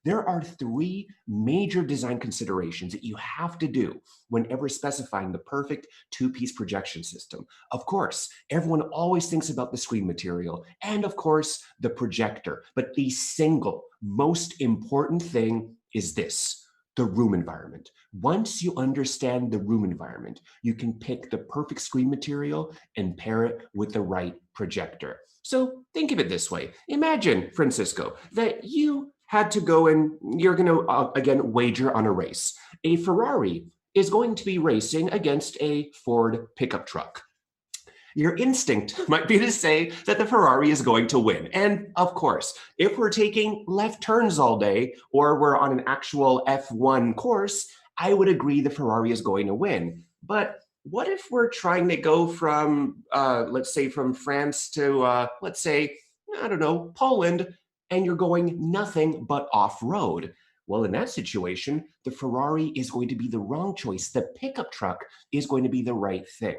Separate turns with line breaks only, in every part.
There are three major design considerations that you have to do whenever specifying the perfect two-piece projection system. Of course, everyone always thinks about the screen material and, of course, the projector. But the single most important thing is this: the room environment. Once you understand the room environment, you can pick the perfect screen material and pair it with the right projector. So think of it this way. Imagine, Francisco, that you had to go and you're going to, again, wager on a race. A Ferrari is going to be racing against a Ford pickup truck. Your instinct might be to say that the Ferrari is going to win. And of course, if we're taking left turns all day or we're on an actual F1 course, I would agree the Ferrari is going to win. But what if we're trying to go from, let's say, from France to, let's say, I don't know, Poland, and you're going nothing but off-road? Well, in that situation, the Ferrari is going to be the wrong choice. The pickup truck is going to be the right thing.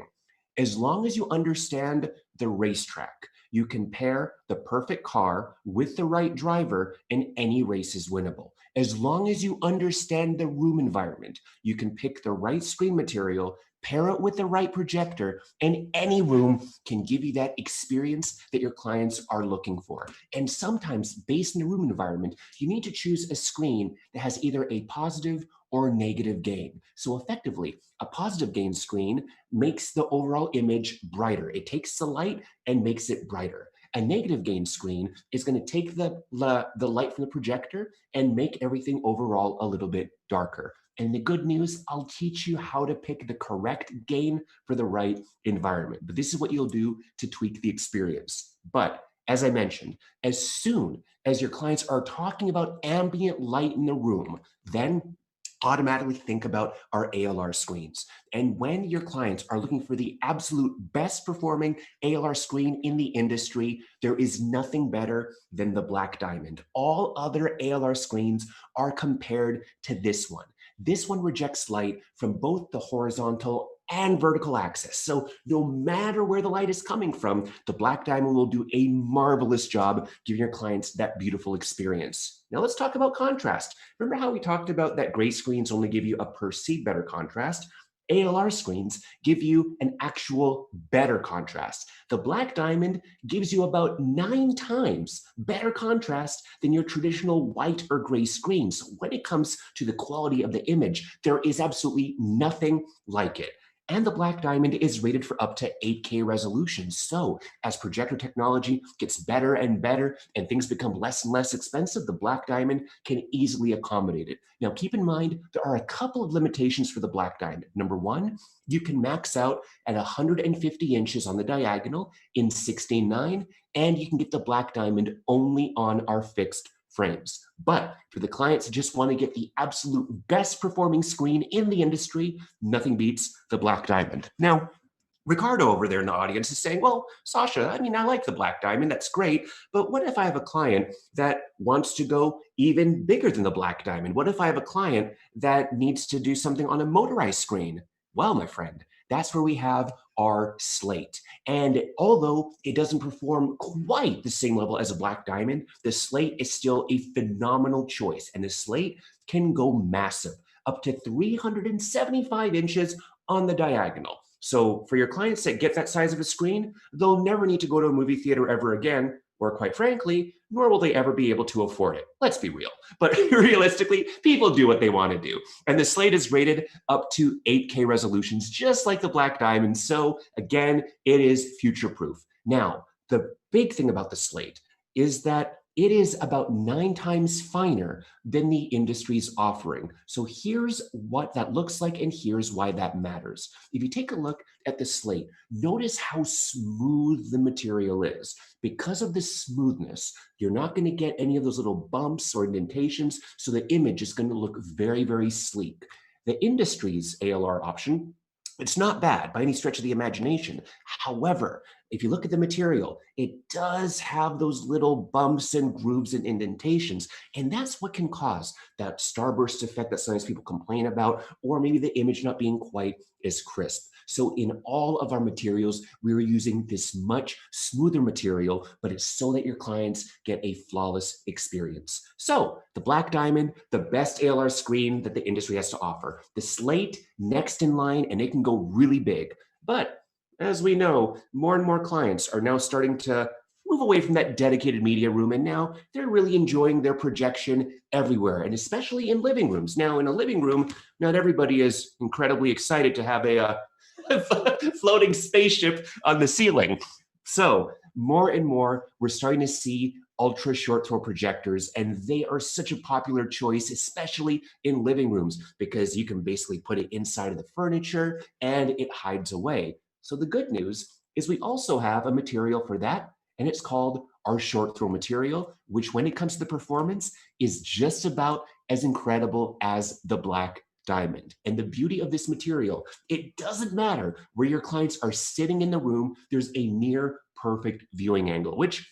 As long as you understand the racetrack, you can pair the perfect car with the right driver and any race is winnable. As long as you understand the room environment, you can pick the right screen material, pair it with the right projector, and any room can give you that experience that your clients are looking for. And sometimes, based on the room environment, you need to choose a screen that has either a positive or negative gain. So effectively, a positive gain screen makes the overall image brighter. It takes the light and makes it brighter. A negative gain screen is going to take the light from the projector and make everything overall a little bit darker. And the good news, I'll teach you how to pick the correct gain for the right environment. But this is what you'll do to tweak the experience. But as I mentioned, as soon as your clients are talking about ambient light in the room, then automatically think about our ALR screens. And when your clients are looking for the absolute best performing ALR screen in the industry, there is nothing better than the Black Diamond. All other ALR screens are compared to this one. This one rejects light from both the horizontal and vertical axis. So no matter where the light is coming from, the Black Diamond will do a marvelous job giving your clients that beautiful experience. Now let's talk about contrast. Remember how we talked about that gray screens only give you a perceived better contrast? ALR screens give you an actual better contrast. The Black Diamond gives you about 9 times better contrast than your traditional white or gray screens. So when it comes to the quality of the image, there is absolutely nothing like it. And the Black Diamond is rated for up to 8K resolution. So as projector technology gets better and better and things become less and less expensive, the Black Diamond can easily accommodate it. Now, keep in mind, there are a couple of limitations for the Black Diamond. Number one, you can max out at 150 inches on the diagonal in 16:9, and you can get the Black Diamond only on our fixed frames. But for the clients who just want to get the absolute best performing screen in the industry, nothing beats the Black Diamond. Now, Ricardo over there in the audience is saying, well, Sasha, I mean, I like the Black Diamond, that's great, but what if I have a client that wants to go even bigger than the Black Diamond? What if I have a client that needs to do something on a motorized screen? Well, my friend, that's where we have our Slate. And although it doesn't perform quite the same level as a Black Diamond, the Slate is still a phenomenal choice. And the Slate can go massive, up to 375 inches on the diagonal. So for your clients that get that size of a screen, they'll never need to go to a movie theater ever again, or quite frankly, nor will they ever be able to afford it. Let's be real. But realistically, people do what they want to do. And the Slate is rated up to 8K resolutions, just like the Black Diamond. So again, it is future-proof. Now, the big thing about the Slate is that it is about 9 times finer than the industry's offering. So here's what that looks like, and here's why that matters. If you take a look at the Slate, notice how smooth the material is. Because of the smoothness, you're not going to get any of those little bumps or indentations, so the image is going to look very, very sleek. The industry's ALR option, it's not bad by any stretch of the imagination. However, if you look at the material, it does have those little bumps and grooves and indentations, and that's what can cause that starburst effect that sometimes people complain about, or maybe the image not being quite as crisp. So in all of our materials, we're using this much smoother material, but it's so that your clients get a flawless experience. So the Black Diamond, the best ALR screen that the industry has to offer. The Slate, next in line, and it can go really big. But as we know, more and more clients are now starting to move away from that dedicated media room, and now they're really enjoying their projection everywhere, and especially in living rooms. Now, in a living room, not everybody is incredibly excited to have a floating spaceship on the ceiling. So more and more, we're starting to see ultra short throw projectors, and they are such a popular choice, especially in living rooms, because you can basically put it inside of the furniture and it hides away. So the good news is we also have a material for that, and it's called our short throw material, which when it comes to the performance is just about as incredible as the Black Diamond. And the beauty of this material, it doesn't matter where your clients are sitting in the room, there's a near perfect viewing angle, which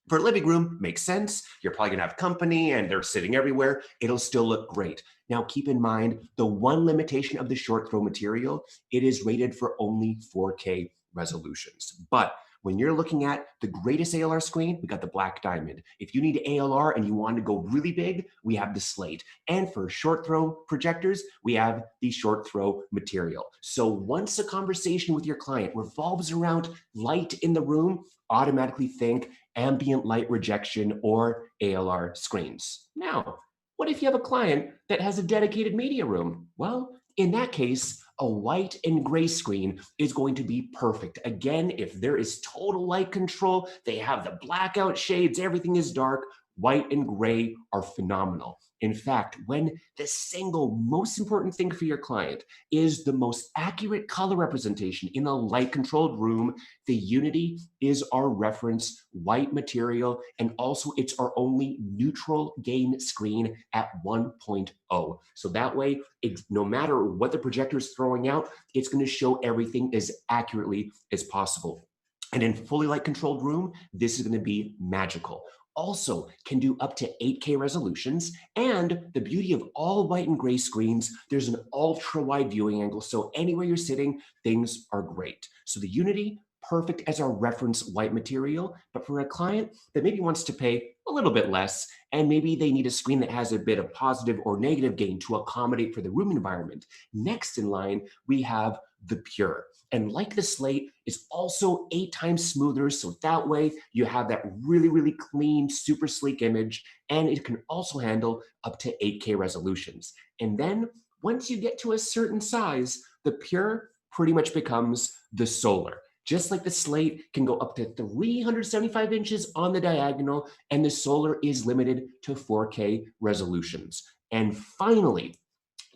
for a living room makes sense. You're probably gonna have company and they're sitting everywhere. It'll still look great. Now keep in mind the one limitation of the short throw material, it is rated for only 4K resolutions. But when you're looking at the greatest ALR screen, we got the Black Diamond. If you need ALR and you want to go really big, we have the Slate. And for short throw projectors, we have the short throw material. So once a conversation with your client revolves around light in the room, automatically think ambient light rejection or ALR screens. Now, what if you have a client that has a dedicated media room? Well, in that case, a white and gray screen is going to be perfect. Again, if there is total light control, they have the blackout shades, everything is dark, white and gray are phenomenal. In fact, when the single most important thing for your client is the most accurate color representation in a light controlled room, the Unity is our reference white material, and also it's our only neutral gain screen at 1.0. So that way, no matter what the projector is throwing out, it's going to show everything as accurately as possible. And in fully light controlled room, this is going to be magical. Also can do up to 8K resolutions, and the beauty of all white and gray screens, there's an ultra wide viewing angle, so anywhere you're sitting, things are great. So the Unity, perfect as our reference white material, but for a client that maybe wants to pay a little bit less, and maybe they need a screen that has a bit of positive or negative gain to accommodate for the room environment, next in line, we have the Pure. And like the Slate, it's also 8 times smoother, so that way you have that really, really clean, super sleek image, and it can also handle up to 8K resolutions. And then once you get to a certain size, the Pure pretty much becomes the Solar. Just like the Slate can go up to 375 inches on the diagonal, and the Solar is limited to 4K resolutions. And finally,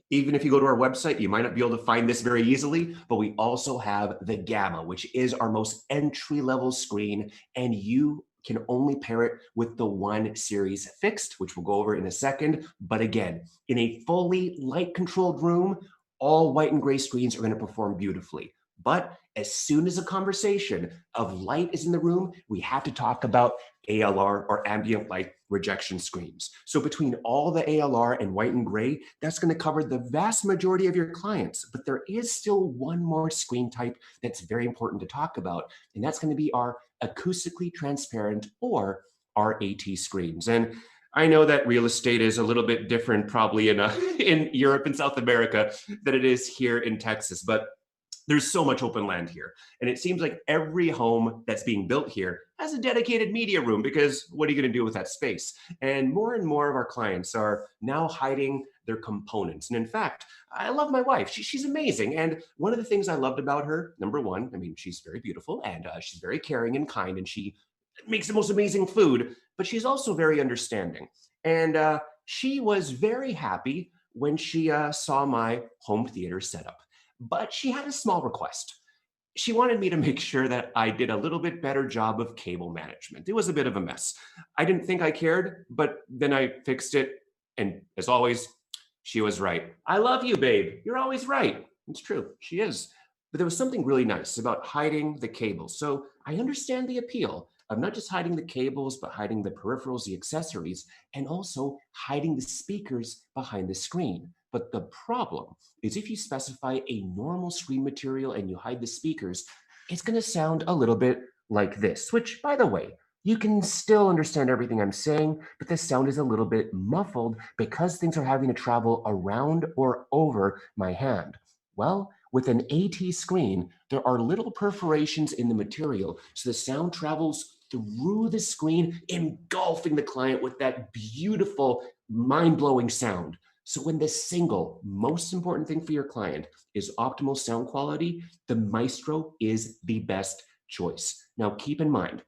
even if you go to our website, you might not be able to find this very easily, but we also have the Gamma, which is our most entry-level screen, and you can only pair it with the 1 series fixed, which we'll go over in a second. But again, in a fully light-controlled room, all white and gray screens are going to perform beautifully. But as soon as a conversation of light is in the room, we have to talk about ALR or ambient light rejection screens. So between all the ALR and white and gray, that's going to cover the vast majority of your clients. But there is still one more screen type that's very important to talk about, and that's going to be our acoustically transparent or RAT screens. And I know that real estate is a little bit different probably in Europe and South America than it is here in Texas, but there's so much open land here. And it seems like every home that's being built here has a dedicated media room, because what are you going to do with that space? And more of our clients are now hiding their components. And in fact, I love my wife. She's amazing. And one of the things I loved about her, number one, I mean, she's very beautiful, and she's very caring and kind, and she makes the most amazing food, but she's also very understanding. And she was very happy when she saw my home theater setup. But she had a small request. She wanted me to make sure that I did a little bit better job of cable management. It was a bit of a mess. I didn't think I cared, but then I fixed it. And as always, she was right. I love you, babe. You're always right. It's true. She is. But there was something really nice about hiding the cables. So I understand the appeal of not just hiding the cables, but hiding the peripherals, the accessories, and also hiding the speakers behind the screen. But the problem is if you specify a normal screen material and you hide the speakers, it's going to sound a little bit like this, which, by the way, you can still understand everything I'm saying, but the sound is a little bit muffled because things are having to travel around or over my hand. Well, with an AT screen, there are little perforations in the material, so the sound travels through the screen, engulfing the client with that beautiful, mind-blowing sound. So when the single most important thing for your client is optimal sound quality, the Maestro is the best choice. Now keep in mind,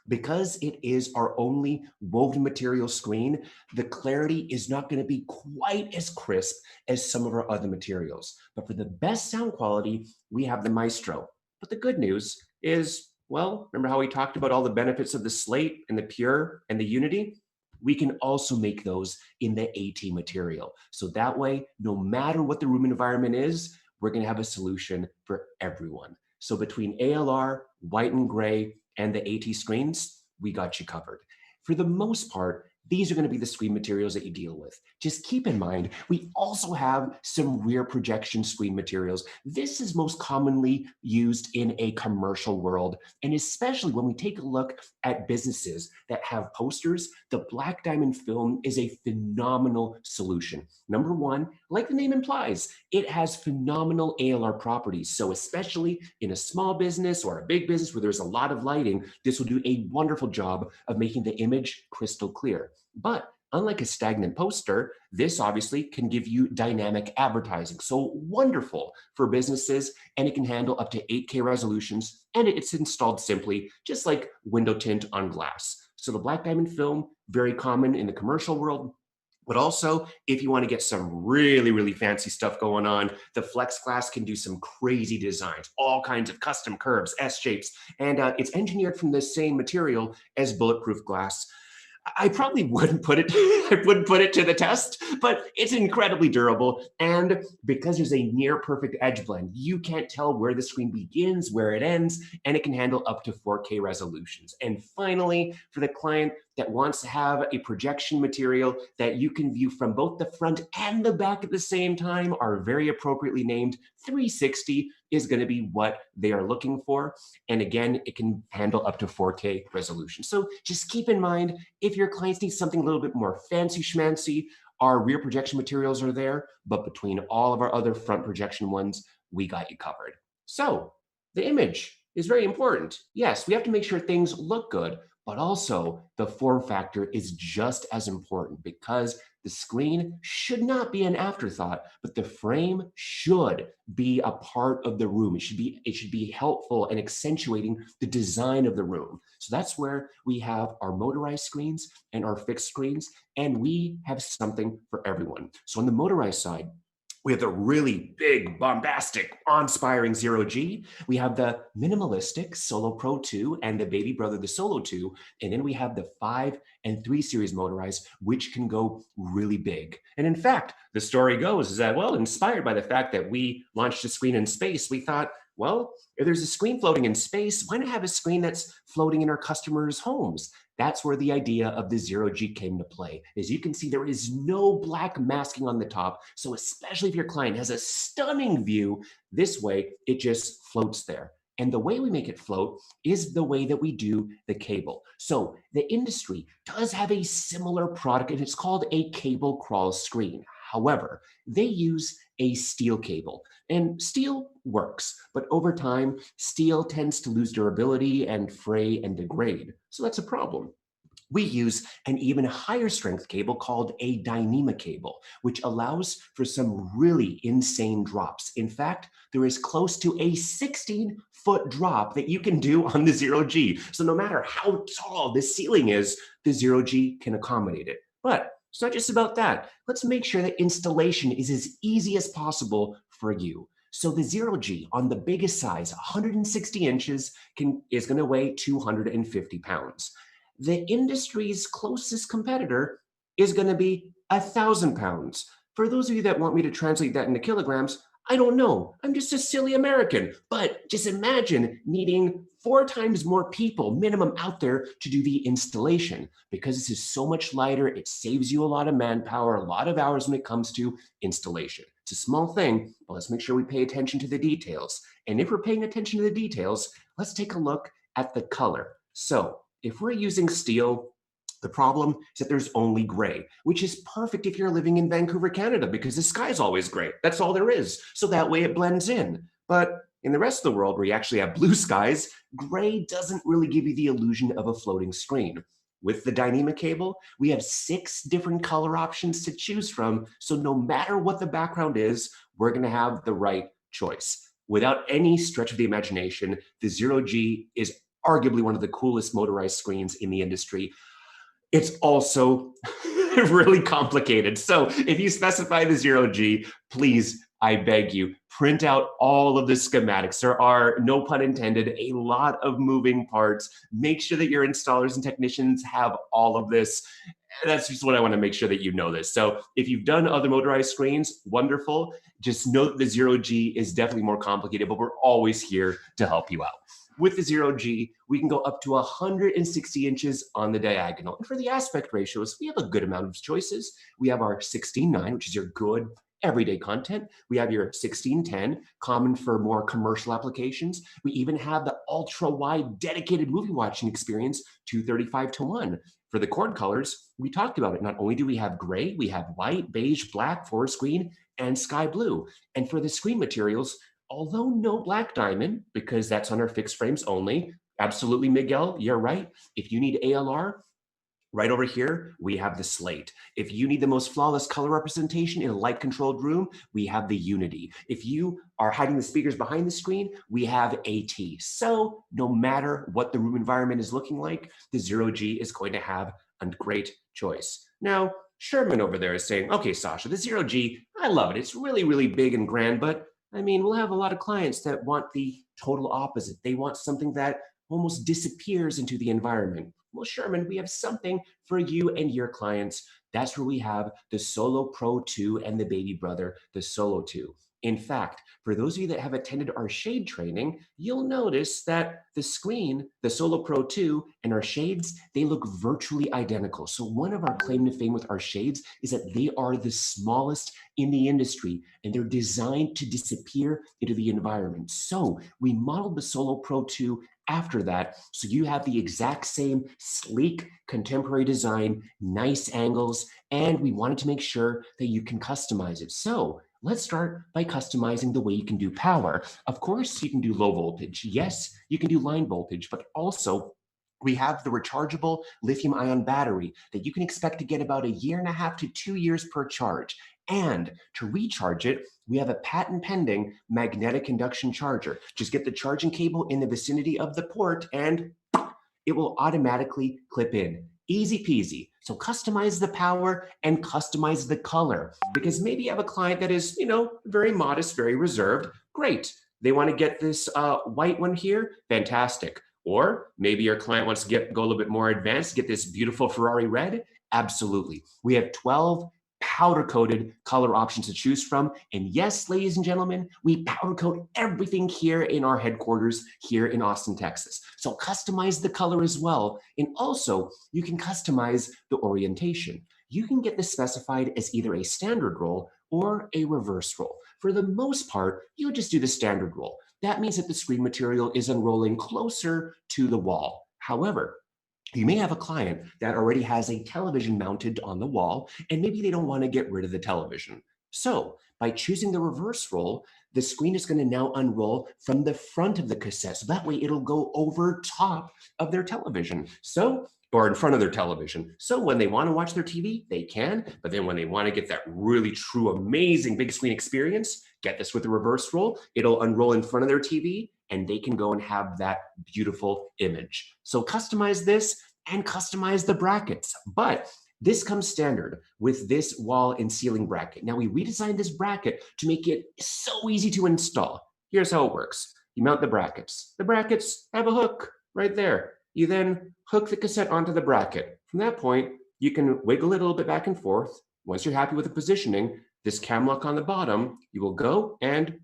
because it is our only woven material screen, the clarity is not going to be quite as crisp as some of our other materials. But for the best sound quality, we have the Maestro. But the good news is, well, remember how we talked about all the benefits of the Slate and the Pure and the Unity? We can also make those in the AT material. So that way, no matter what the room environment is, we're going to have a solution for everyone. So between ALR, white and gray, and the AT screens, we got you covered. For the most part, these are going to be the screen materials that you deal with. Just keep in mind, we also have some rear projection screen materials. This is most commonly used in a commercial world, and especially when we take a look at businesses that have posters, the black diamond film is a phenomenal solution. Number one, like the name implies, it has phenomenal ALR properties. So especially in a small business or a big business where there's a lot of lighting, this will do a wonderful job of making the image crystal clear. But unlike a stagnant poster, this obviously can give you dynamic advertising. So wonderful for businesses, and it can handle up to 8K resolutions, and it's installed simply, just like window tint on glass. So the black diamond film, very common in the commercial world. But also, if you want to get some really, really fancy stuff going on, the Flex Glass can do some crazy designs, all kinds of custom curves, S shapes, and it's engineered from the same material as bulletproof glass. I probably wouldn't put it I wouldn't put it to the test, but it's incredibly durable. And because there's a near perfect edge blend, you can't tell where the screen begins, where it ends, and it can handle up to 4K resolutions. And finally, for the client that wants to have a projection material that you can view from both the front and the back at the same time, are very appropriately named 360 is going to be what they are looking for. And again, it can handle up to 4K resolution. So just keep in mind, if your clients need something a little bit more fancy schmancy, our rear projection materials are there, but between all of our other front projection ones, we got you covered. So the image is very important. Yes, we have to make sure things look good, but also the form factor is just as important because the screen should not be an afterthought, but the frame should be a part of the room. It should be helpful and accentuating the design of the room. So that's where we have our motorized screens and our fixed screens, and we have something for everyone. So on the motorized side, we have the really big, bombastic, awe-inspiring Zero-G. We have the minimalistic Solo Pro 2 and the baby brother, the Solo 2. And then we have the 5 and 3 series motorized, which can go really big. And in fact, the story goes is that, well, inspired by the fact that we launched a screen in space, we thought, well, if there's a screen floating in space, why not have a screen that's floating in our customers' homes? That's where the idea of the Zero-G came to play. As you can see, there is no black masking on the top. So especially if your client has a stunning view, this way it just floats there. And the way we make it float is the way that we do the cable. So the industry does have a similar product, and it's called a cable crawl screen. However, they use a steel cable, and steel works, but over time, steel tends to lose durability and fray and degrade. So that's a problem. We use an even higher strength cable called a Dyneema cable, which allows for some really insane drops. In fact, there is close to a 16-foot drop that you can do on the Zero-G. So no matter how tall the ceiling is, the Zero-G can accommodate it. But it's not just about that. Let's make sure that installation is as easy as possible for you. So the Zero-G on the biggest size, 160 inches, is going to weigh 250 pounds. The industry's closest competitor is going to be 1,000 pounds. For those of you that want me to translate that into kilograms, I don't know. I'm just a silly American. But just imagine needing 4 times more people minimum out there to do the installation. Because this is so much lighter, it saves you a lot of manpower, a lot of hours when it comes to installation. It's a small thing, but let's make sure we pay attention to the details. And if we're paying attention to the details, let's take a look at the color. So if we're using steel, the problem is that there's only gray, which is perfect if you're living in Vancouver, Canada, because the sky's always gray. That's all there is. So that way it blends in. But in the rest of the world where you actually have blue skies, gray doesn't really give you the illusion of a floating screen. With the Dyneema cable, we have 6 different color options to choose from. So no matter what the background is, we're going to have the right choice. Without any stretch of the imagination, the 0G is arguably one of the coolest motorized screens in the industry. It's also really complicated. So if you specify the 0G, please, I beg you, print out all of the schematics. There are, no pun intended, a lot of moving parts. Make sure that your installers and technicians have all of this. That's just what I want to make sure that you know this. So if you've done other motorized screens, wonderful. Just note the 0G is definitely more complicated, but we're always here to help you out. With the 0G, we can go up to 160 inches on the diagonal. And for the aspect ratios, we have a good amount of choices. We have our 16:9, which is your good everyday content. We have your 16:10, common for more commercial applications. We even have the ultra-wide dedicated movie watching experience, 235:1. For the cord colors, we talked about it. Not only do we have gray, we have white, beige, black, forest green, and sky blue. And for the screen materials, although no black diamond, because that's on our fixed frames only, absolutely, Miguel, you're right. If you need ALR, right over here, we have the slate. If you need the most flawless color representation in a light-controlled room, we have the Unity. If you are hiding the speakers behind the screen, we have AT. So no matter what the room environment is looking like, the 0G is going to have a great choice. Now, Sherman over there is saying, okay, Sasha, the 0G, I love it. It's really, really big and grand, but I mean, we'll have a lot of clients that want the total opposite. They want something that almost disappears into the environment. Well, Sherman, we have something for you and your clients. That's where we have the Solo Pro 2 and the baby brother, the Solo 2. In fact, for those of you that have attended our shade training, you'll notice that the screen, the Solo Pro 2 and our shades, they look virtually identical. So one of our claim to fame with our shades is that they are the smallest in the industry and they're designed to disappear into the environment. So we modeled the Solo Pro 2 after that, so you have the exact same sleek contemporary design, nice angles, and we wanted to make sure that you can customize it. So let's start by customizing the way you can do power. Of course, you can do low voltage. Yes, you can do line voltage, but also we have the rechargeable lithium-ion battery that you can expect to get about 1.5 to 2 years per charge. And to recharge it, we have a patent pending magnetic induction charger. Just get the charging cable in the vicinity of the port and it will automatically clip in. Easy peasy. So customize the power and customize the color, because maybe you have a client that is, very modest, very reserved. Great. They want to get this white one here. Fantastic. Or maybe your client wants to go a little bit more advanced, get this beautiful Ferrari red. Absolutely. We have 12 powder-coated color options to choose from. And yes, ladies and gentlemen, we powder coat everything here in our headquarters here in Austin, Texas. So customize the color as well. And also, you can customize the orientation. You can get this specified as either a standard roll or a reverse roll. For the most part, you'll just do the standard roll. That means that the screen material is unrolling closer to the wall. However, you may have a client that already has a television mounted on the wall, and maybe they don't want to get rid of the television. So by choosing the reverse roll, the screen is going to now unroll from the front of the cassette. So that way it'll go over top of their television. Or in front of their television. So when they want to watch their TV, they can. But then when they want to get that really true, amazing big screen experience, get this with the reverse roll. It'll unroll in front of their TV and they can go and have that beautiful image. So customize this and customize the brackets. But this comes standard with this wall and ceiling bracket. Now we redesigned this bracket to make it so easy to install. Here's how it works. You mount the brackets. The brackets have a hook right there. You then hook the cassette onto the bracket. From that point, you can wiggle it a little bit back and forth. Once you're happy with the positioning, this cam lock on the bottom, you will go and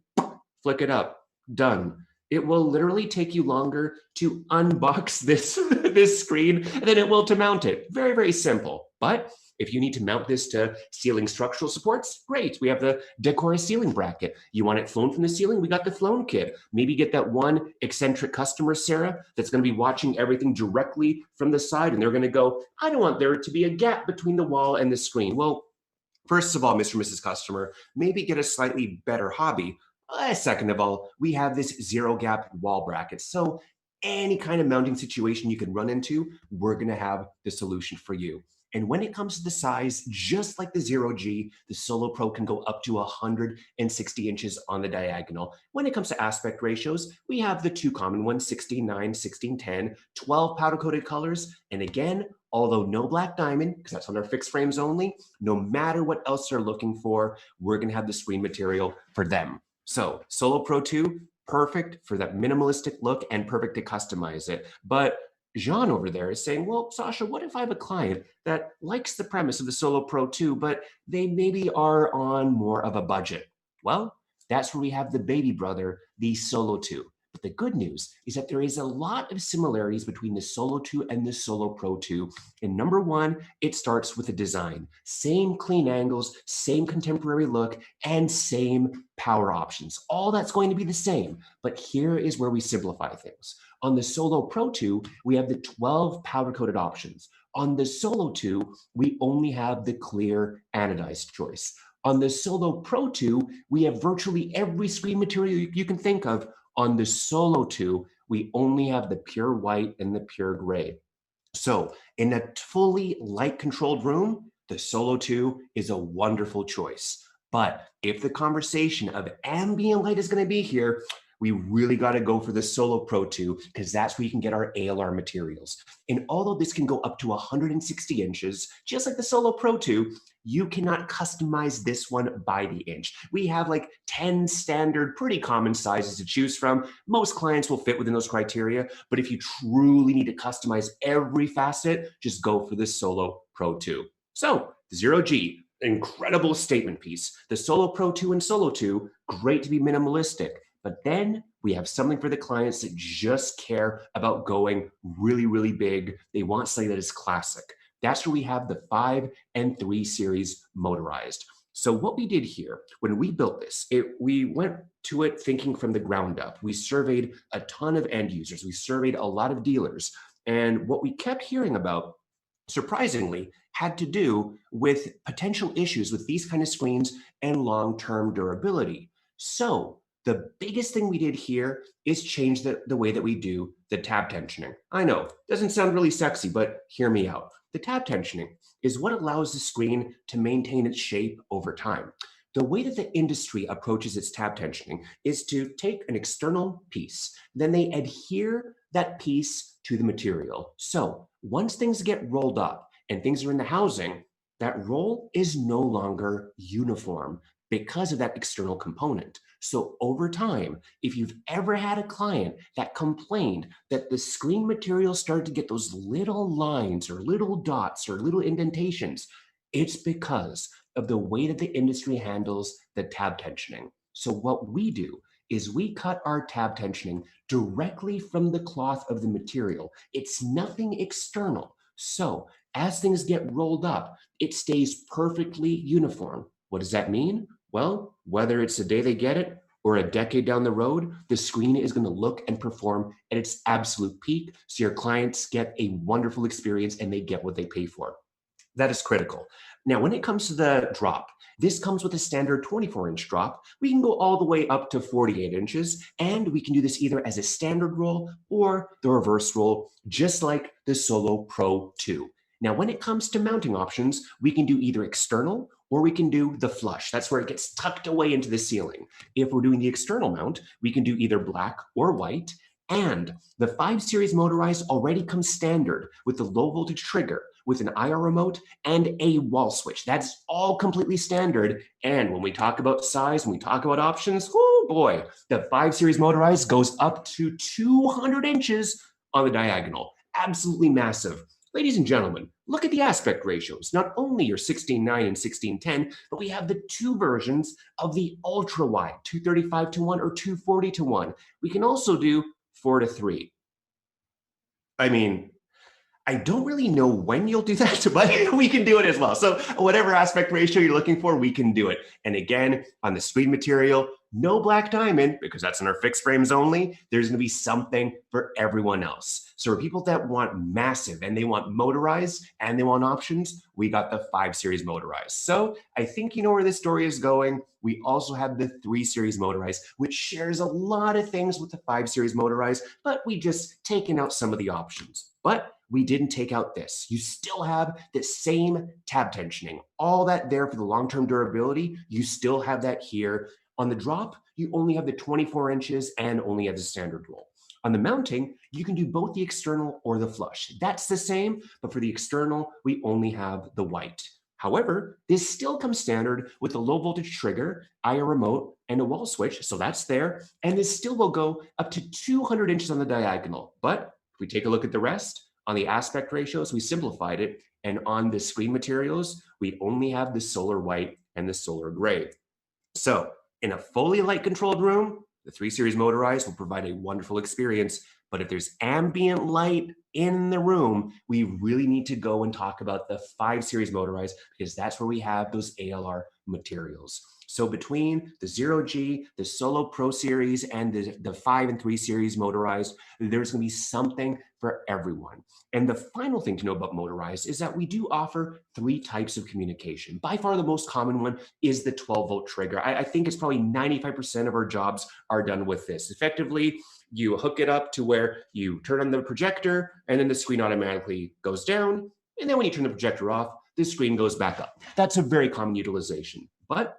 flick it up, done. It will literally take you longer to unbox this, this screen than it will to mount it. Very, very simple. But if you need to mount this to ceiling structural supports, great. We have the Decora ceiling bracket. You want it flown from the ceiling? We got the flown kit. Maybe get that one eccentric customer, Sarah, that's going to be watching everything directly from the side, and they're going to go, I don't want there to be a gap between the wall and the screen. Well, first of all, Mr. and Mrs. Customer, maybe get a slightly better hobby. Second of all, we have this zero gap wall bracket. So any kind of mounting situation you can run into, we're going to have the solution for you. And when it comes to the size, just like the 0G, the Solo Pro can go up to 160 inches on the diagonal. When it comes to aspect ratios, we have the two common ones, 16:9, 16:10, 12 powder-coated colors. And again, although no black diamond, because that's on our fixed frames only, no matter what else they're looking for, we're going to have the screen material for them. So Solo Pro 2, perfect for that minimalistic look and perfect to customize it. But Jean over there is saying, well, Sasha, what if I have a client that likes the premise of the Solo Pro 2, but they maybe are on more of a budget? Well, that's where we have the baby brother, the Solo 2. But the good news is that there is a lot of similarities between the Solo 2 and the Solo Pro 2. And number one, it starts with the design. Same clean angles, same contemporary look, and same power options. All that's going to be the same. But here is where we simplify things. On the Solo Pro 2, we have the 12 powder-coated options. On the Solo 2, we only have the clear anodized choice. On the Solo Pro 2, we have virtually every screen material you can think of. On the Solo 2, we only have the pure white and the pure gray. So in a fully light-controlled room, the Solo 2 is a wonderful choice. But if the conversation of ambient light is going to be here, we really got to go for the Solo Pro 2 because that's where you can get our ALR materials. And although this can go up to 160 inches, just like the Solo Pro 2, you cannot customize this one by the inch. We have like 10 standard, pretty common sizes to choose from. Most clients will fit within those criteria, but if you truly need to customize every facet, just go for the Solo Pro 2. So, 0G, incredible statement piece. The Solo Pro 2 and Solo 2, great to be minimalistic. But then we have something for the clients that just care about going really, really big. They want something that is classic. That's where we have the 5 and 3 series motorized. So what we did here, when we built this, we went to it thinking from the ground up. We surveyed a ton of end users. We surveyed a lot of dealers. And what we kept hearing about, surprisingly, had to do with potential issues with these kind of screens and long-term durability. So the biggest thing we did here is change the way that we do the tab tensioning. I know, doesn't sound really sexy, but hear me out. The tab tensioning is what allows the screen to maintain its shape over time. The way that the industry approaches its tab tensioning is to take an external piece, then they adhere that piece to the material. So once things get rolled up and things are in the housing, that roll is no longer uniform because of that external component. So over time, if you've ever had a client that complained that the screen material started to get those little lines or little dots or little indentations, it's because of the way that the industry handles the tab tensioning. So what we do is we cut our tab tensioning directly from the cloth of the material. It's nothing external. So as things get rolled up, it stays perfectly uniform. What does that mean? Well, whether it's the day they get it or a decade down the road, the screen is going to look and perform at its absolute peak, so your clients get a wonderful experience and they get what they pay for. That is critical. Now, when it comes to the drop, this comes with a standard 24-inch drop. We can go all the way up to 48 inches, and we can do this either as a standard roll or the reverse roll, just like the Solo Pro 2. Now, when it comes to mounting options, we can do either external or we can do the flush. That's where it gets tucked away into the ceiling. If we're doing the external mount, we can do either black or white. And the 5 Series Motorized already comes standard with the low voltage trigger, with an IR remote and a wall switch. That's all completely standard. And when we talk about size, when we talk about options, oh boy, the 5 Series Motorized goes up to 200 inches on the diagonal. Absolutely massive. Ladies and gentlemen, look at the aspect ratios. Not only your 16:9 and 16:10, but we have the two versions of the ultra wide, 235:1 or 240:1. We can also do 4:3. I mean, I don't really know when you'll do that, but we can do it as well. So whatever aspect ratio you're looking for, we can do it. And again, on the screen material, no black diamond, because that's in our fixed frames only. There's going to be something for everyone else. So for people that want massive and they want motorized and they want options, we got the 5 Series Motorized. So I think you know where this story is going. We also have the 3 Series Motorized, which shares a lot of things with the 5 Series Motorized, but we just taken out some of the options. But we didn't take out this. You still have the same tab tensioning, all that there for the long-term durability. You still have that here. On the drop, you only have the 24 inches and only have the standard roll. On the mounting, you can do both the external or the flush. That's the same, but for the external, we only have the white. However, this still comes standard with a low voltage trigger, IR remote, and a wall switch, so that's there. And this still will go up to 200 inches on the diagonal. But if we take a look at the rest, on the aspect ratios, we simplified it. And on the screen materials, we only have the solar white and the solar gray. So in a fully light controlled room, the 3 Series Motorized will provide a wonderful experience. But if there's ambient light in the room, we really need to go and talk about the 5 Series Motorized, because that's where we have those ALR materials. So between the 0G, the Solo Pro Series, and the 5 and 3 Series Motorized, there's going to be something for everyone. And the final thing to know about Motorized is that we do offer 3 types of communication. By far the most common one is the 12-volt trigger. I think it's probably 95% of our jobs are done with this. Effectively, you hook it up to where you turn on the projector and then the screen automatically goes down. And then when you turn the projector off, the screen goes back up. That's a very common utilization. But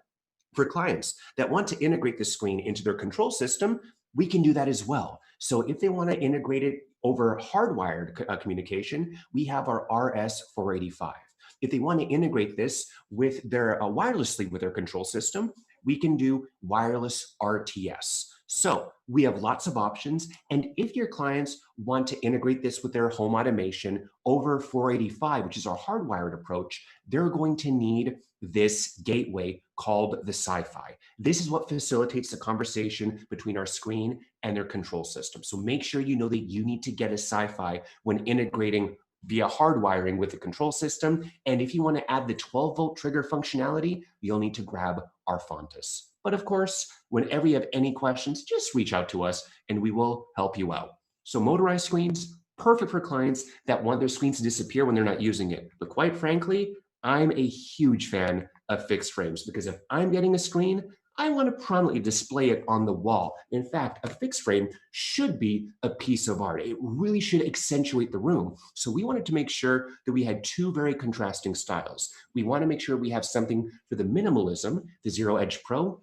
for clients that want to integrate the screen into their control system, we can do that as well. So if they want to integrate it over hardwired communication, we have our RS485. If they want to integrate this with their wirelessly with their control system, we can do wireless RTS. So we have lots of options. And if your clients want to integrate this with their home automation over 485, which is our hardwired approach, they're going to need this gateway called the Sci-Fi. This is what facilitates the conversation between our screen and their control system. So make sure you know that you need to get a Sci-Fi when integrating via hardwiring with the control system. And if you want to add the 12-volt trigger functionality, you'll need to grab our Fontus. But of course, whenever you have any questions, just reach out to us and we will help you out. So motorized screens, perfect for clients that want their screens to disappear when they're not using it. But quite frankly, I'm a huge fan of fixed frames, because if I'm getting a screen, I want to prominently display it on the wall. In fact, a fixed frame should be a piece of art. It really should accentuate the room. So we wanted to make sure that we had 2 very contrasting styles. We want to make sure we have something for the minimalism, the Zero Edge Pro,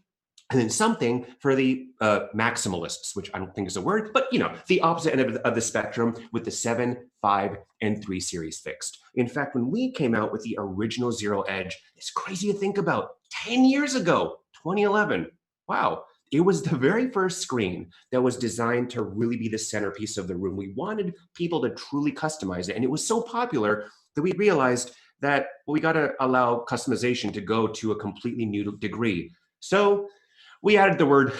and then something for the maximalists, which I don't think is a word, but the opposite end of the spectrum with the 7, 5, and 3 series fixed. In fact, when we came out with the original Zero Edge, it's crazy to think about, 10 years ago, 2011. Wow. It was the very first screen that was designed to really be the centerpiece of the room. We wanted people to truly customize it. And it was so popular that we realized that we got to allow customization to go to a completely new degree. So we added the word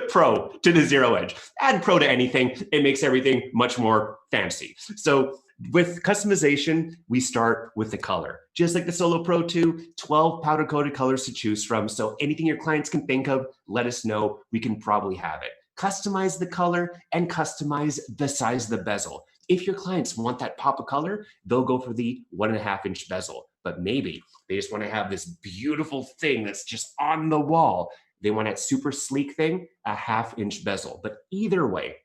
pro to the Zero Edge. Add pro to anything, it makes everything much more fancy. So with customization, we start with the color. Just like the Solo Pro 2, 12 powder-coated colors to choose from. So anything your clients can think of, let us know. We can probably have it. Customize the color and customize the size of the bezel. If your clients want that pop of color, they'll go for the 1.5-inch bezel. But maybe they just want to have this beautiful thing that's just on the wall. They want that super sleek thing, a 1/2-inch bezel. But either way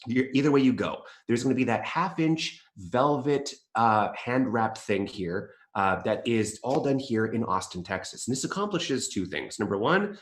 you go, there's going to be that 1/2-inch velvet hand-wrapped thing here that is all done here in Austin, Texas. And this accomplishes 2 things. Number 1,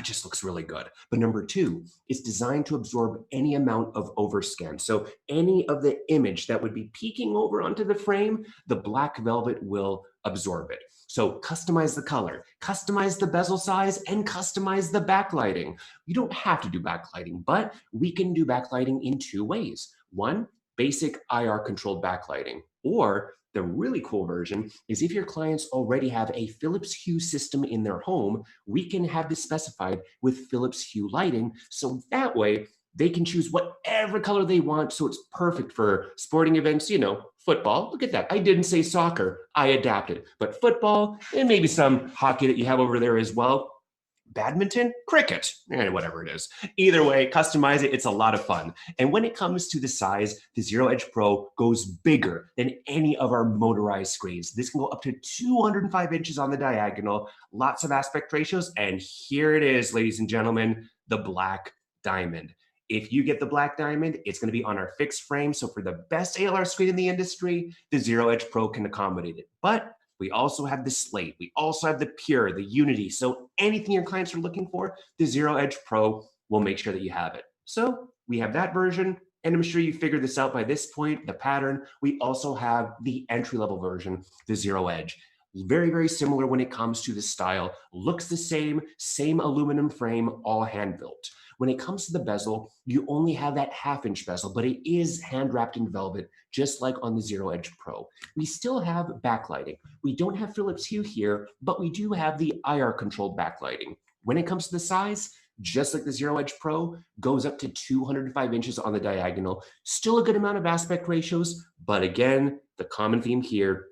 it just looks really good. But number 2, it's designed to absorb any amount of overscan. So any of the image that would be peeking over onto the frame, the black velvet will absorb it. So customize the color, customize the bezel size, and customize the backlighting. You don't have to do backlighting, but we can do backlighting in 2 ways. 1, basic IR controlled backlighting, Or the really cool version is if your clients already have a Philips Hue system in their home, we can have this specified with Philips Hue lighting. So that way they can choose whatever color they want. So it's perfect for sporting events, football. Look at that. I didn't say soccer. I adapted. But football and maybe some hockey that you have over there as well. Badminton, cricket, whatever it is. Either way, customize it. It's a lot of fun. And when it comes to the size, the Zero Edge Pro goes bigger than any of our motorized screens. This can go up to 205 inches on the diagonal, lots of aspect ratios. And here it is, ladies and gentlemen, the Black Diamond. If you get the Black Diamond, it's going to be on our fixed frame. So for the best ALR screen in the industry, the Zero Edge Pro can accommodate it. But we also have the Slate. We also have the Pure, the Unity. So anything your clients are looking for, the Zero Edge Pro will make sure that you have it. So we have that version, and I'm sure you figured this out by this point, the pattern. We also have the entry-level version, the Zero Edge. Very, very similar when it comes to the style. Looks the same aluminum frame, all hand-built. When it comes to the bezel, you only have that 1/2-inch bezel, but it is hand-wrapped in velvet, just like on the Zero Edge Pro. We still have backlighting. We don't have Philips Hue here, but we do have the IR-controlled backlighting. When it comes to the size, just like the Zero Edge Pro, goes up to 205 inches on the diagonal. Still a good amount of aspect ratios, but again, the common theme here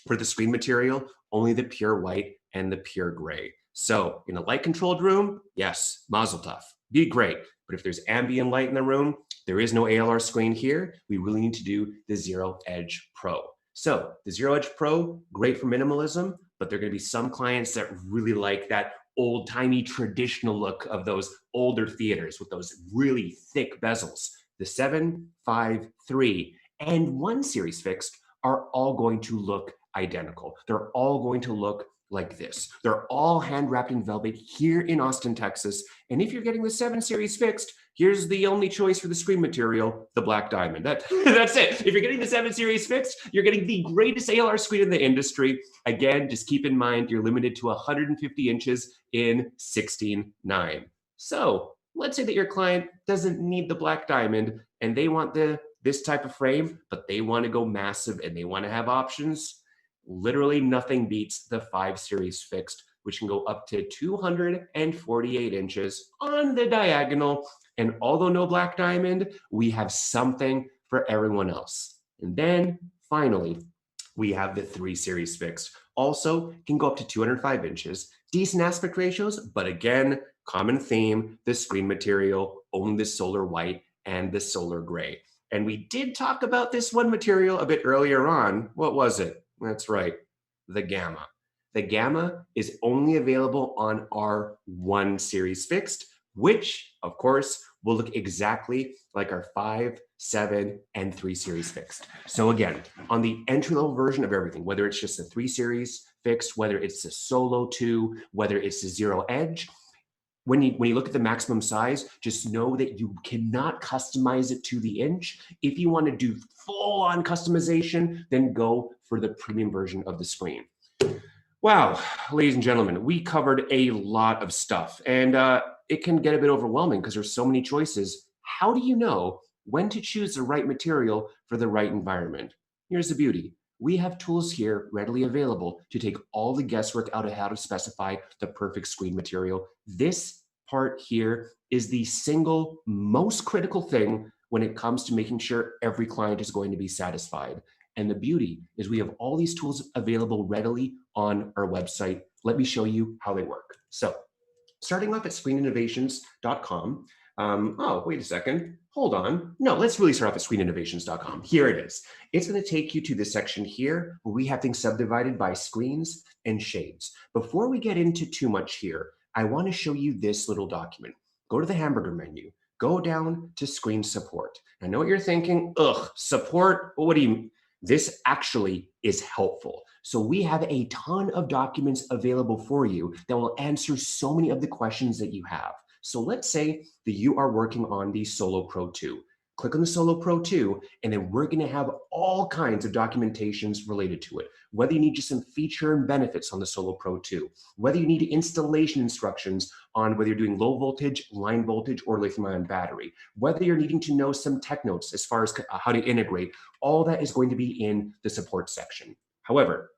for the screen material, only the pure white and the pure gray. So in a light-controlled room, yes, mazel tov. Be great. But if there's ambient light in the room, there is no ALR screen here. We really need to do the Zero Edge Pro. So the Zero Edge Pro, great for minimalism, but there are going to be some clients that really like that old-timey traditional look of those older theaters with those really thick bezels. The 7, 5, 3, and 1 series fixed are all going to look identical. They're all going to look like this. They're all hand wrapped in velvet here in Austin, Texas. And if you're getting the 7 series fixed, here's the only choice for the screen material, the Black Diamond. That's it. If you're getting the 7 series fixed, you're getting the greatest ALR screen in the industry. Again, just keep in mind, you're limited to 150 inches in 16:9. So let's say that your client doesn't need the Black Diamond and they want this type of frame, but they want to go massive and they want to have options. Literally nothing beats the 5 series fixed, which can go up to 248 inches on the diagonal. And although no Black Diamond, we have something for everyone else. And then finally, we have the 3 series fixed. Also can go up to 205 inches, decent aspect ratios, but again, common theme, the screen material, only the solar white and the solar gray. And we did talk about this one material a bit earlier on. What was it? That's right, the Gamma. The Gamma is only available on our 1 series fixed, which, of course, will look exactly like our 5, 7, and 3 series fixed. So again, on the entry-level version of everything, whether it's just a 3 series fixed, whether it's the Solo 2, whether it's the Zero Edge, when you look at the maximum size, just know that you cannot customize it to the inch. If you want to do full-on customization, then go for the premium version of the screen. Wow, ladies and gentlemen, we covered a lot of stuff, and it can get a bit overwhelming because there's so many choices. How do you know when to choose the right material for the right environment? Here's the beauty. We have tools here readily available to take all the guesswork out of how to specify the perfect screen material. This part here is the single most critical thing when it comes to making sure every client is going to be satisfied. And the beauty is we have all these tools available readily on our website. Let me show you how they work. So starting off at screeninnovations.com. Oh, wait a second. Hold on. No, let's really start off at screeninnovations.com. Here it is. It's going to take you to this section here where we have things subdivided by screens and shades. Before we get into too much here, I want to show you this little document. Go to the hamburger menu. Go down to screen support. I know what you're thinking. Ugh, support? What do you mean? This actually is helpful. So we have a ton of documents available for you that will answer so many of the questions that you have. So let's say that you are working on the Solo Pro 2. click on the Solo Pro 2, and then we're going to have all kinds of documentations related to it. Whether you need just some feature and benefits on the Solo Pro 2, whether you need installation instructions on whether you're doing low voltage, line voltage, or lithium-ion battery, whether you're needing to know some tech notes as far as how to integrate, all that is going to be in the support section. However,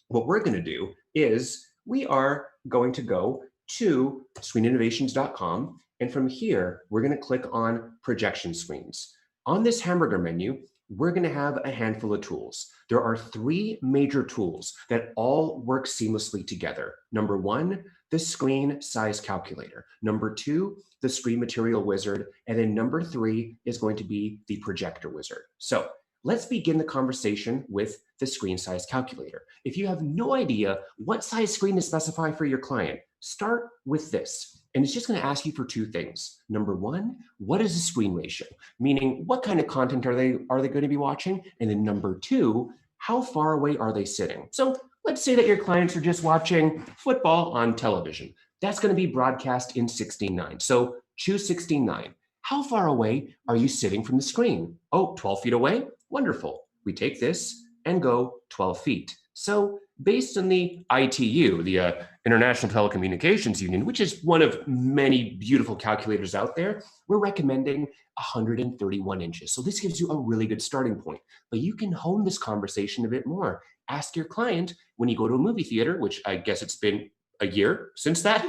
what we're going to do is we are going to go to screeninnovations.com, and from here, we're going to click on projection screens. On this hamburger menu, we're going to have a handful of tools. There are 3 major tools that all work seamlessly together. Number 1, the screen size calculator. Number 2, the screen material wizard. And then number 3 is going to be the projector wizard. So let's begin the conversation with the screen size calculator. If you have no idea what size screen to specify for your client, start with this. And it's just going to ask you for 2 things. Number 1, what is the screen ratio? Meaning, what kind of content are they going to be watching? And then number 2, how far away are they sitting? So let's say that your clients are just watching football on television. That's going to be broadcast in 16:9. So choose 16:9. How far away are you sitting from the screen? Oh, 12 feet away? Wonderful. We take this and go 12 feet. So based on the ITU, the International Telecommunications Union, which is one of many beautiful calculators out there, we're recommending 131 inches. So this gives you a really good starting point. But you can hone this conversation a bit more. Ask your client when you go to a movie theater, which I guess it's been a year since that,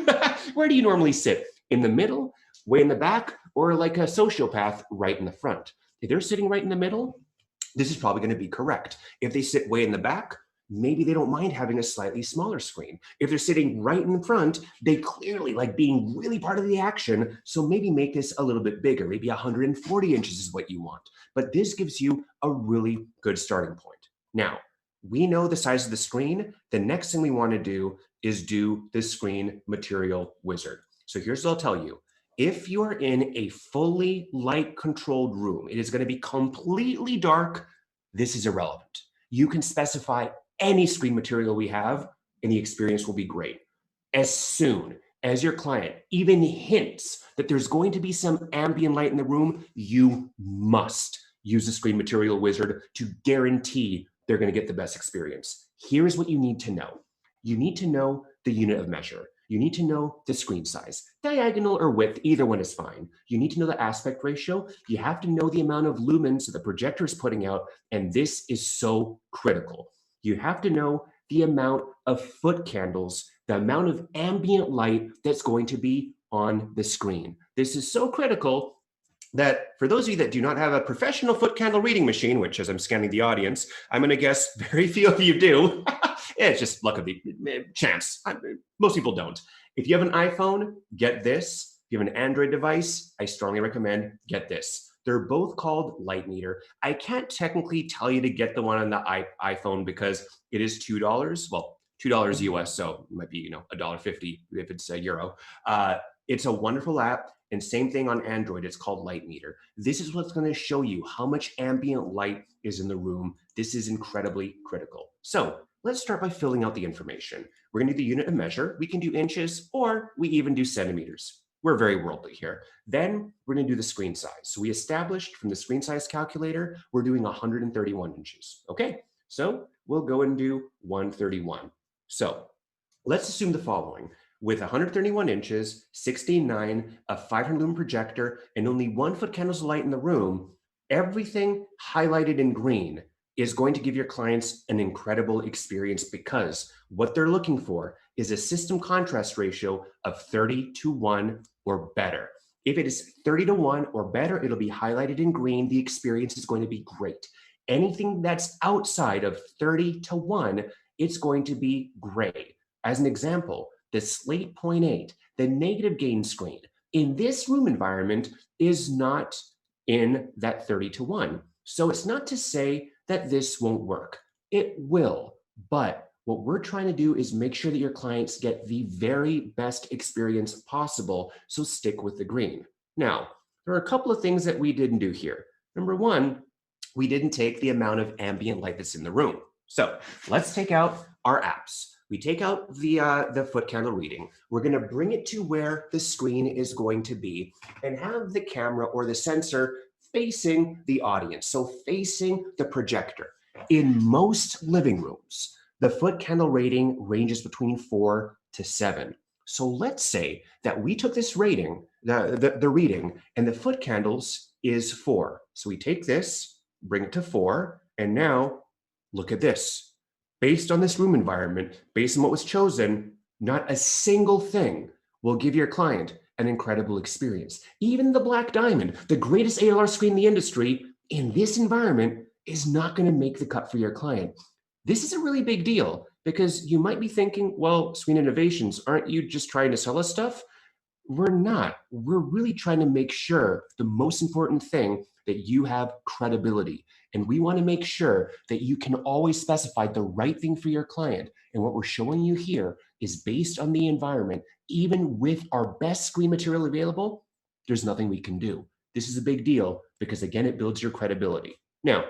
where do you normally sit? In the middle, way in the back, or like a sociopath right in the front? If they're sitting right in the middle, this is probably going to be correct. If they sit way in the back, maybe they don't mind having a slightly smaller screen. If they're sitting right in front, they clearly like being really part of the action. So maybe make this a little bit bigger. Maybe 140 inches is what you want. But this gives you a really good starting point. Now, we know the size of the screen. The next thing we want to do is do the screen material wizard. So here's what I'll tell you. If you are in a fully light controlled room, it is going to be completely dark. This is irrelevant. You can specify any screen material we have and the experience will be great. As soon as your client even hints that there's going to be some ambient light in the room, you must use the screen material wizard to guarantee they're going to get the best experience. Here's what you need to know. You need to know the unit of measure. You need to know the screen size, diagonal or width, either one is fine. You need to know the aspect ratio. You have to know the amount of lumens that the projector is putting out, and this is so critical. You have to know the amount of foot candles, the amount of ambient light that's going to be on the screen. This is so critical that for those of you that do not have a professional foot candle reading machine, which as I'm scanning the audience, I'm going to guess very few of you do. It's just luck of the chance. Most people don't. If you have an iPhone, get this. If you have an Android device, I strongly recommend get this. They're both called Light Meter. I can't technically tell you to get the one on the iPhone because it is $2. Well, $2 US, so it might be $1.50 if it's a euro. It's a wonderful app. And same thing on Android, it's called Light Meter. This is what's going to show you how much ambient light is in the room. This is incredibly critical. So let's start by filling out the information. We're going to do the unit of measure. We can do inches, or we even do centimeters. We're very worldly here. Then we're going to do the screen size. So we established from the screen size calculator, we're doing 131 inches. Okay, so we'll go and do 131. So let's assume the following. With 131 inches, 16:9, a 500 lumen projector, and only 1 foot candles of light in the room, everything highlighted in green is going to give your clients an incredible experience because what they're looking for is a system contrast ratio of 30:1 or better. If it is 30:1 or better, it'll be highlighted in green. The experience is going to be great. Anything that's outside of 30:1, it's going to be gray. As an example, the Slate 0.8, the negative gain screen, in this room environment is not in that 30:1. So it's not to say that this won't work. It will, but what we're trying to do is make sure that your clients get the very best experience possible, so stick with the green. Now, there are a couple of things that we didn't do here. Number one, we didn't take the amount of ambient light that's in the room. So let's take out our apps. We take out the foot candle reading. We're going to bring it to where the screen is going to be and have the camera or the sensor facing the audience, so facing the projector. In most living rooms, the foot candle rating ranges between 4 to 7. So let's say that we took this rating, the reading, and the foot candles is 4. So we take this, bring it to 4, and now look at this. Based on this room environment, based on what was chosen, not a single thing will give your client an incredible experience. Even the Black Diamond, the greatest ALR screen in the industry, in this environment is not going to make the cut for your client. This is a really big deal because you might be thinking, well, Screen Innovations, aren't you just trying to sell us stuff? We're not. We're really trying to make sure the most important thing that you have credibility. And we want to make sure that you can always specify the right thing for your client. And what we're showing you here is based on the environment. Even with our best screen material available, there's nothing we can do. This is a big deal because, again, it builds your credibility. Now,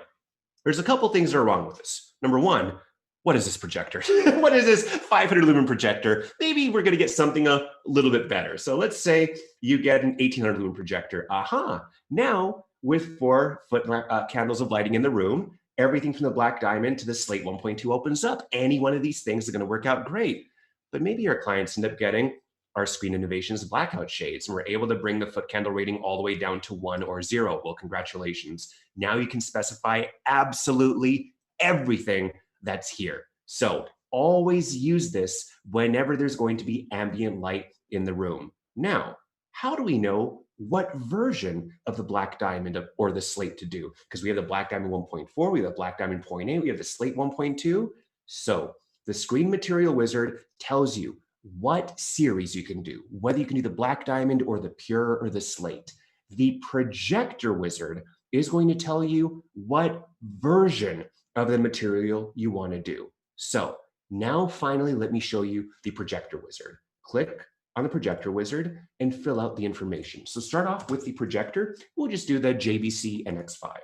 there's a couple things that are wrong with this. Number one, what is this projector? What is this 500 lumen projector? Maybe we're going to get something a little bit better. So let's say you get an 1800 lumen projector. Aha! Now, with 4 foot candles of lighting in the room, everything from the Black Diamond to the Slate 1.2 opens up. Any one of these things is going to work out great. But maybe your clients end up getting our Screen Innovations blackout shades, and we're able to bring the foot candle rating all the way down to 1 or 0. Well, congratulations. Now you can specify absolutely everything that's here. So always use this whenever there's going to be ambient light in the room. Now, how do we know what version of the Black Diamond or the Slate to do? Because we have the Black Diamond 1.4, we have the Black Diamond 0.8, we have the Slate 1.2. So the Screen Material Wizard tells you what series you can do, whether you can do the Black Diamond or the Pure or the Slate. The Projector Wizard is going to tell you what version of the material you want to do. So now finally, let me show you the Projector Wizard. Click on the Projector Wizard and fill out the information. So start off with the projector. We'll just do the JVC NX5.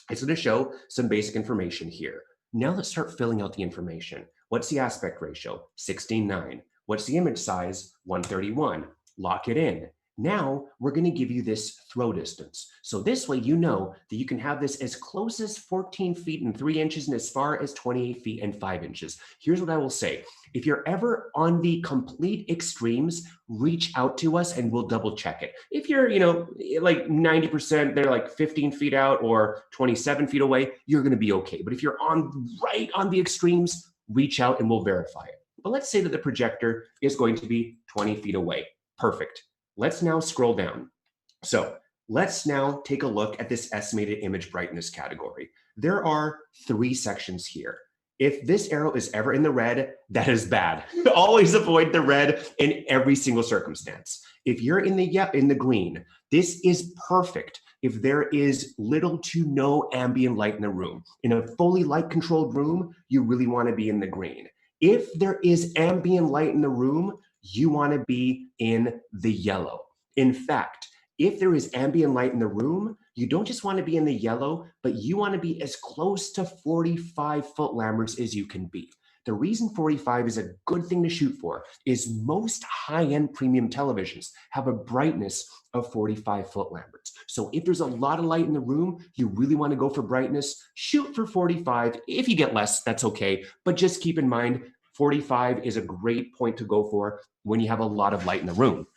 It's going to show some basic information here. Now let's start filling out the information. What's the aspect ratio? 16:9. What's the image size? 131. Lock it in. Now we're going to give you this throw distance. So this way you know that you can have this as close as 14 feet and 3 inches and as far as 28 feet and 5 inches. Here's what I will say. If you're ever on the complete extremes, reach out to us and we'll double check it. If you're, like 90%, they're like 15 feet out or 27 feet away, you're going to be okay. But if you're right on the extremes, reach out and we'll verify it. But let's say that the projector is going to be 20 feet away. Perfect. Let's now scroll down. So let's now take a look at this estimated image brightness category. There are 3 sections here. If this arrow is ever in the red, that is bad. Always avoid the red in every single circumstance. If you're in the green, this is perfect if there is little to no ambient light in the room. In a fully light controlled room, you really want to be in the green. If there is ambient light in the room, you want to be in the yellow. In fact, if there is ambient light in the room, you don't just want to be in the yellow, but you want to be as close to 45 foot Lamberts as you can be. The reason 45 is a good thing to shoot for is most high-end premium televisions have a brightness of 45 foot Lamberts. So if there's a lot of light in the room, you really want to go for brightness, shoot for 45. If you get less, that's okay. But just keep in mind, 45 is a great point to go for when you have a lot of light in the room.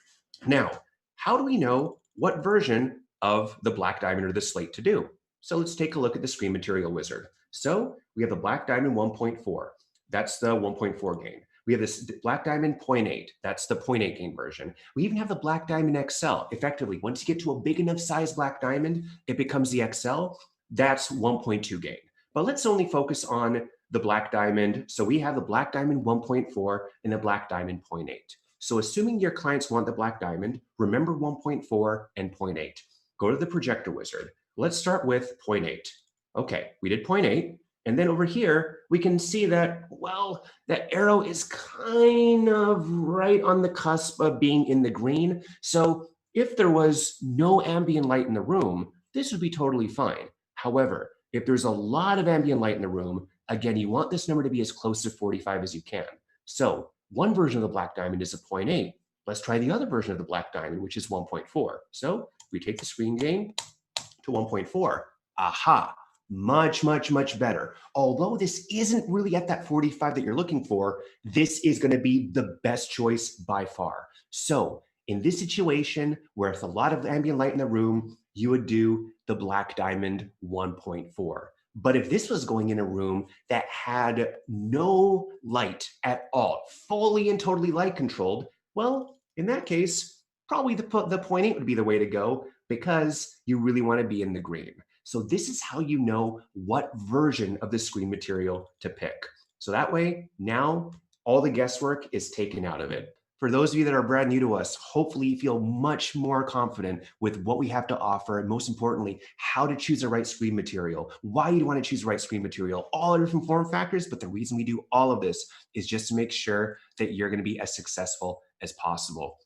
Now, how do we know what version of the Black Diamond or the Slate to do? So let's take a look at the Screen Material Wizard. So we have the Black Diamond 1.4. That's the 1.4 gain. We have this Black Diamond 0.8. That's the 0.8 gain version. We even have the Black Diamond XL. Effectively, once you get to a big enough size Black Diamond, it becomes the XL. That's 1.2 gain. But let's only focus on the Black Diamond. So we have the Black Diamond 1.4 and the Black Diamond 0.8. So assuming your clients want the Black Diamond, remember 1.4 and 0.8. Go to the Projector Wizard. Let's start with 0.8. Okay, we did 0.8. And then over here, we can see that, well, that arrow is kind of right on the cusp of being in the green. So if there was no ambient light in the room, this would be totally fine. However, if there's a lot of ambient light in the room, again, you want this number to be as close to 45 as you can. So one version of the Black Diamond is a 0.8. Let's try the other version of the Black Diamond, which is 1.4. So we take the screen gain, to 1.4. Aha, much, much, much better. Although this isn't really at that 45 that you're looking for, this is going to be the best choice by far. So in this situation, where it's a lot of ambient light in the room, you would do the black diamond 1.4. But if this was going in a room that had no light at all, fully and totally light controlled, well, in that case, probably the 0.8 would be the way to go because you really want to be in the green. So this is how you know what version of the screen material to pick. So that way, now all the guesswork is taken out of it. For those of you that are brand new to us, hopefully you feel much more confident with what we have to offer, and most importantly, how to choose the right screen material, why you want to choose the right screen material, all the different form factors. But the reason we do all of this is just to make sure that you're going to be as successful as possible.